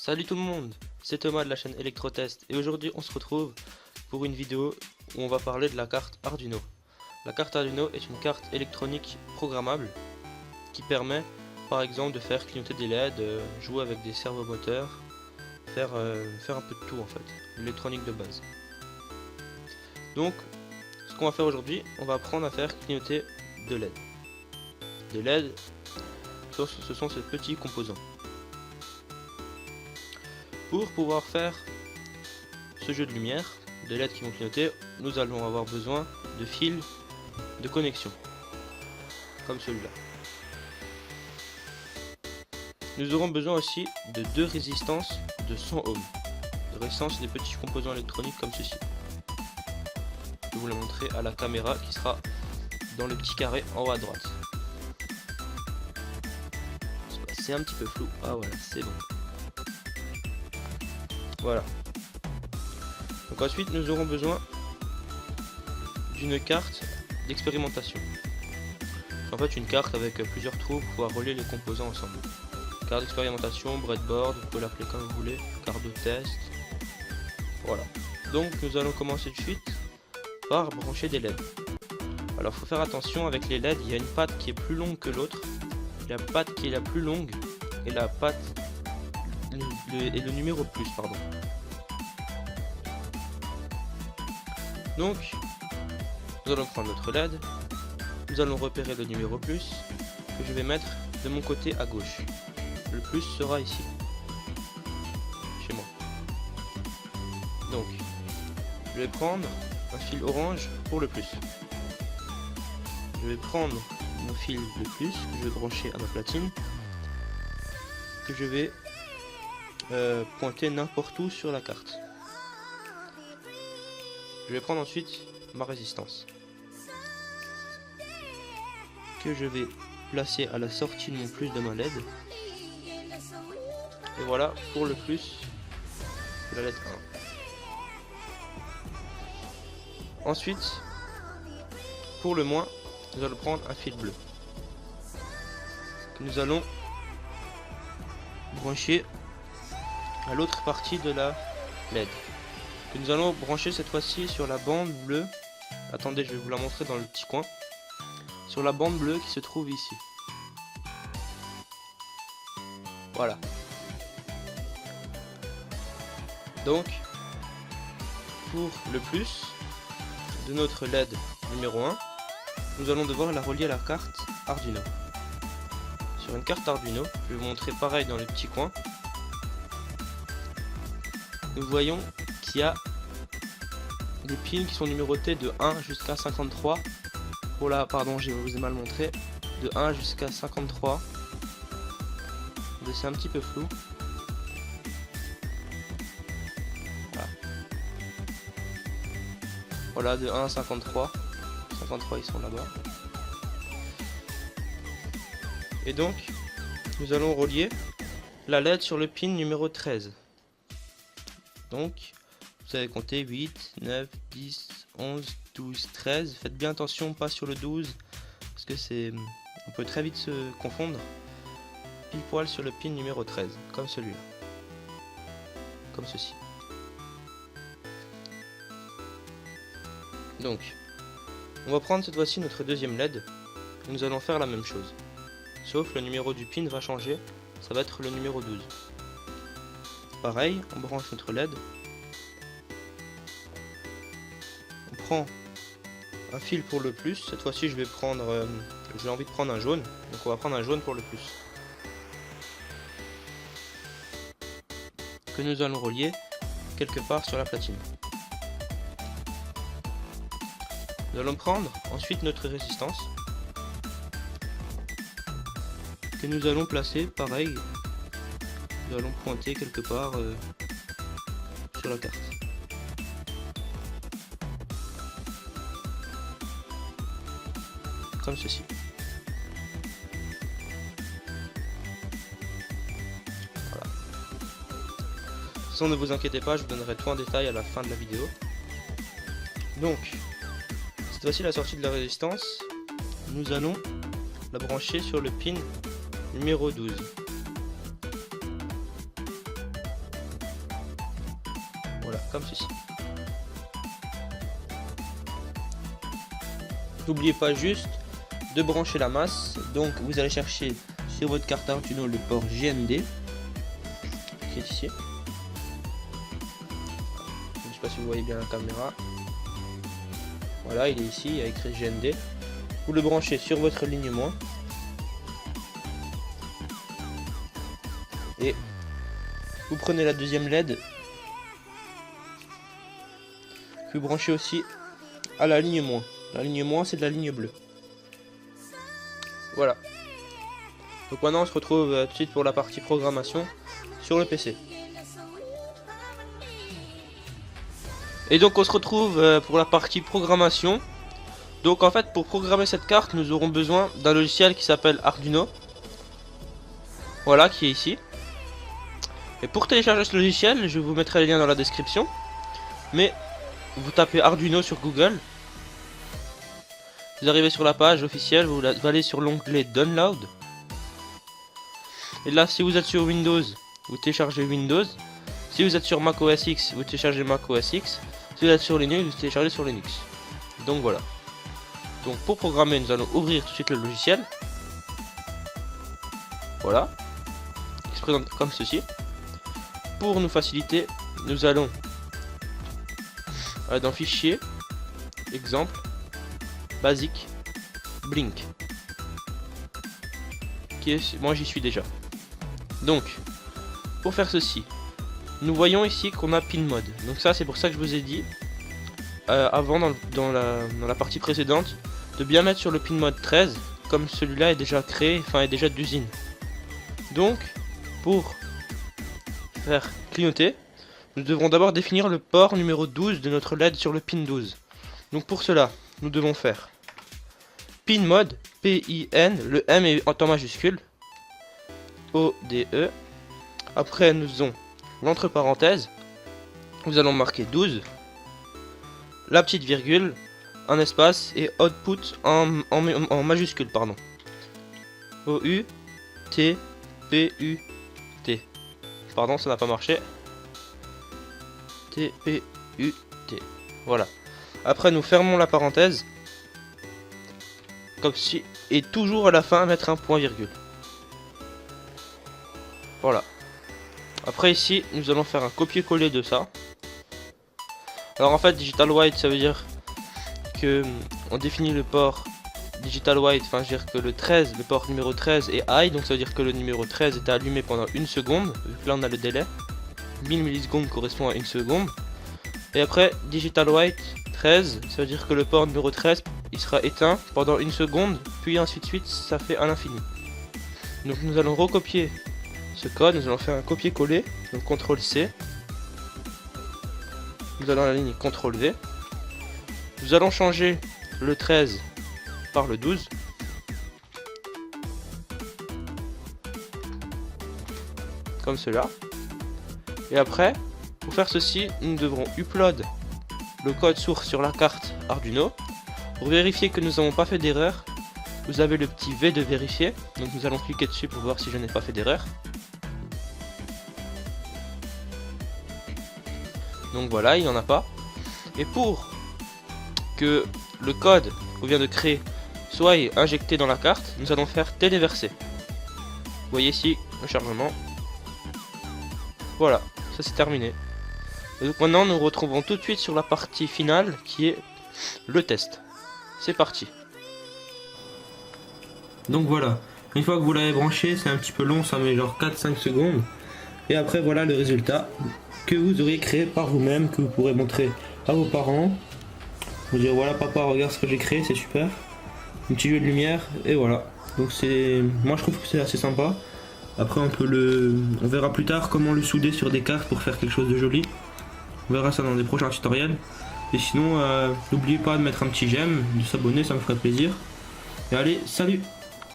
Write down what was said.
Salut tout le monde, c'est Thomas de la chaîne Electrotest et aujourd'hui on se retrouve pour une vidéo où on va parler de la carte Arduino. La carte Arduino est une carte électronique programmable qui permet par exemple de faire clignoter des LED, jouer avec des servomoteurs, faire un peu de tout en fait, l'électronique de base. Donc ce qu'on va faire aujourd'hui, on va apprendre à faire clignoter de LED. Des LED, ce sont ces petits composants. Pour pouvoir faire ce jeu de lumière, des LED qui vont clignoter, nous allons avoir besoin de fils de connexion, comme celui-là. Nous aurons besoin aussi de deux résistances de 100 ohms, de résistance des petits composants électroniques comme ceci. Je vais vous les montrer à la caméra qui sera dans le petit carré en haut à droite. C'est un petit peu flou, ah voilà, c'est bon. Voilà. Donc ensuite nous aurons besoin d'une carte d'expérimentation. En fait une carte avec plusieurs trous pour pouvoir relier les composants ensemble. Carte d'expérimentation, breadboard, vous pouvez l'appeler comme vous voulez, carte de test. Voilà. Donc nous allons commencer tout de suite par brancher des LED. Alors il faut faire attention avec les LED, il y a une patte qui est plus longue que l'autre. La patte qui est la plus longue et la patte et le numéro plus, pardon. Donc, nous allons prendre notre LED, nous allons repérer le numéro plus, que je vais mettre de mon côté à gauche. Le plus sera ici, chez moi. Donc, je vais prendre un fil orange pour le plus. Je vais prendre mon fil de plus, que je vais brancher à ma platine, que je vais pointer n'importe où sur la carte. Je vais prendre ensuite ma résistance que je vais placer à la sortie de mon plus de ma LED. Et voilà pour le plus de la LED 1. Ensuite, pour le moins, nous allons prendre un fil bleu que nous allons brancher à l'autre partie de la LED, que nous allons brancher cette fois-ci sur la bande bleue. Attendez, je vais vous la montrer dans le petit coin, sur la bande bleue qui se trouve ici. Voilà. Donc pour le plus de notre LED numéro 1, nous allons devoir la relier à la carte Arduino. Sur une carte Arduino, je vais vous montrer pareil dans le petit coin. Nous voyons qu'il y a des pins qui sont numérotés de 1 jusqu'à 53. Oh là, pardon, je vous ai mal montré. De 1 jusqu'à 53. C'est un petit peu flou. Voilà, de 1 à 53. 53 ils sont là-bas. Et donc, nous allons relier la LED sur le pin numéro 13. Donc, vous avez compté 8, 9, 10, 11, 12, 13. Faites bien attention, pas sur le 12, parce que on peut très vite se confondre. Pile poil sur le pin numéro 13, comme celui-là. Comme ceci. Donc, on va prendre cette fois-ci notre deuxième LED. Et nous allons faire la même chose. Sauf le numéro du pin va changer, ça va être le numéro 12. Pareil, on branche notre LED. On prend un fil pour le plus. Cette fois-ci, j'ai envie de prendre un jaune. Donc on va prendre un jaune pour le plus. Que nous allons relier quelque part sur la platine. Nous allons prendre ensuite notre résistance. Que nous allons placer pareil. Nous allons pointer quelque part sur la carte. Comme ceci. Voilà. De toute façon, ne vous inquiétez pas, je vous donnerai tout en détail à la fin de la vidéo. Donc, cette fois-ci la sortie de la résistance, nous allons la brancher sur le pin numéro 12. comme ceci. N'oubliez pas juste de brancher la masse. Donc vous allez chercher sur votre carte Arduino le port GND qui est ici. Je ne sais pas si vous voyez bien la caméra. Voilà, il est ici, il y a écrit GND. Vous le branchez sur votre ligne moins. Et vous prenez la deuxième LED. Vous branchez aussi à la ligne moins. La ligne moins, c'est de la ligne bleue. Voilà. Donc maintenant on se retrouve tout de suite pour la partie programmation sur le PC. Et donc on se retrouve pour la partie programmation. Donc en fait pour programmer cette carte nous aurons besoin d'un logiciel qui s'appelle Arduino. Voilà, qui est ici. Et pour télécharger ce logiciel, je vous mettrai le lien dans la description. Mais vous tapez Arduino sur Google. Vous arrivez sur la page officielle, vous allez sur l'onglet Download. Et là, si vous êtes sur Windows, vous téléchargez Windows. Si vous êtes sur Mac OS X, vous téléchargez Mac OS X. Si vous êtes sur Linux, vous téléchargez sur Linux. Donc voilà. Donc pour programmer, nous allons ouvrir tout de suite le logiciel. Voilà. Il se présente comme ceci. Pour nous faciliter, nous allons dans Fichier, Exemple, Basique, Blink. Moi j'y suis déjà. Donc, pour faire ceci, nous voyons ici qu'on a Pin Mode. Donc ça c'est pour ça que je vous ai dit avant dans la partie précédente de bien mettre sur le Pin Mode 13 comme celui-là est déjà créé, enfin est déjà d'usine. Donc pour faire clignoter, nous devrons d'abord définir le port numéro 12 de notre LED sur le pin 12. Donc pour cela, nous devons faire Pin Mode, P-I-N, le M est en temps majuscule, O-D-E. Après nous avons l'entre parenthèse, nous allons marquer 12, la petite virgule, un espace et output en majuscule, pardon. O-U-T-P-U-T. Pardon, ça n'a pas marché. T-P-U-T. Voilà. Après nous fermons la parenthèse. Comme si. Et toujours à la fin mettre un point virgule. Voilà. Après ici nous allons faire un copier-coller de ça. Alors en fait digital white ça veut dire que on définit le port digital white, enfin je veux dire que le 13, le port numéro 13 est high, donc ça veut dire que le numéro 13 est allumé pendant 1 seconde, vu que là on a le délai. 1000 millisecondes correspond à 1 seconde. Et après digital white 13, ça veut dire que le port numéro 13 il sera éteint pendant 1 seconde, puis ainsi de suite, ça fait à l'infini. Donc nous allons recopier ce code, nous allons faire un copier-coller, donc CTRL C. Nous allons à la ligne CTRL V. Nous allons changer le 13 par le 12. Comme cela. Et après, pour faire ceci, nous devrons upload le code source sur la carte Arduino. Pour vérifier que nous n'avons pas fait d'erreur, vous avez le petit V de vérifier. Donc nous allons cliquer dessus pour voir si je n'ai pas fait d'erreur. Donc voilà, il n'y en a pas. Et pour que le code qu'on vient de créer soit injecté dans la carte, nous allons faire téléverser. Vous voyez ici le chargement. Voilà, ça c'est terminé. Et donc maintenant nous retrouvons tout de suite sur la partie finale qui est le test. C'est parti. Donc voilà, une fois que vous l'avez branché, c'est un petit peu long, ça met genre 4-5 secondes. Et après voilà le résultat que vous auriez créé par vous-même, que vous pourrez montrer à vos parents. Vous dire voilà papa, regarde ce que j'ai créé, c'est super. Un petit jeu de lumière et voilà. Donc c'est, moi je trouve que c'est assez sympa. Après on verra plus tard comment le souder sur des cartes pour faire quelque chose de joli. On verra ça dans des prochains tutoriels. Et sinon n'oubliez pas de mettre un petit j'aime, de s'abonner, ça me ferait plaisir. Et allez, salut!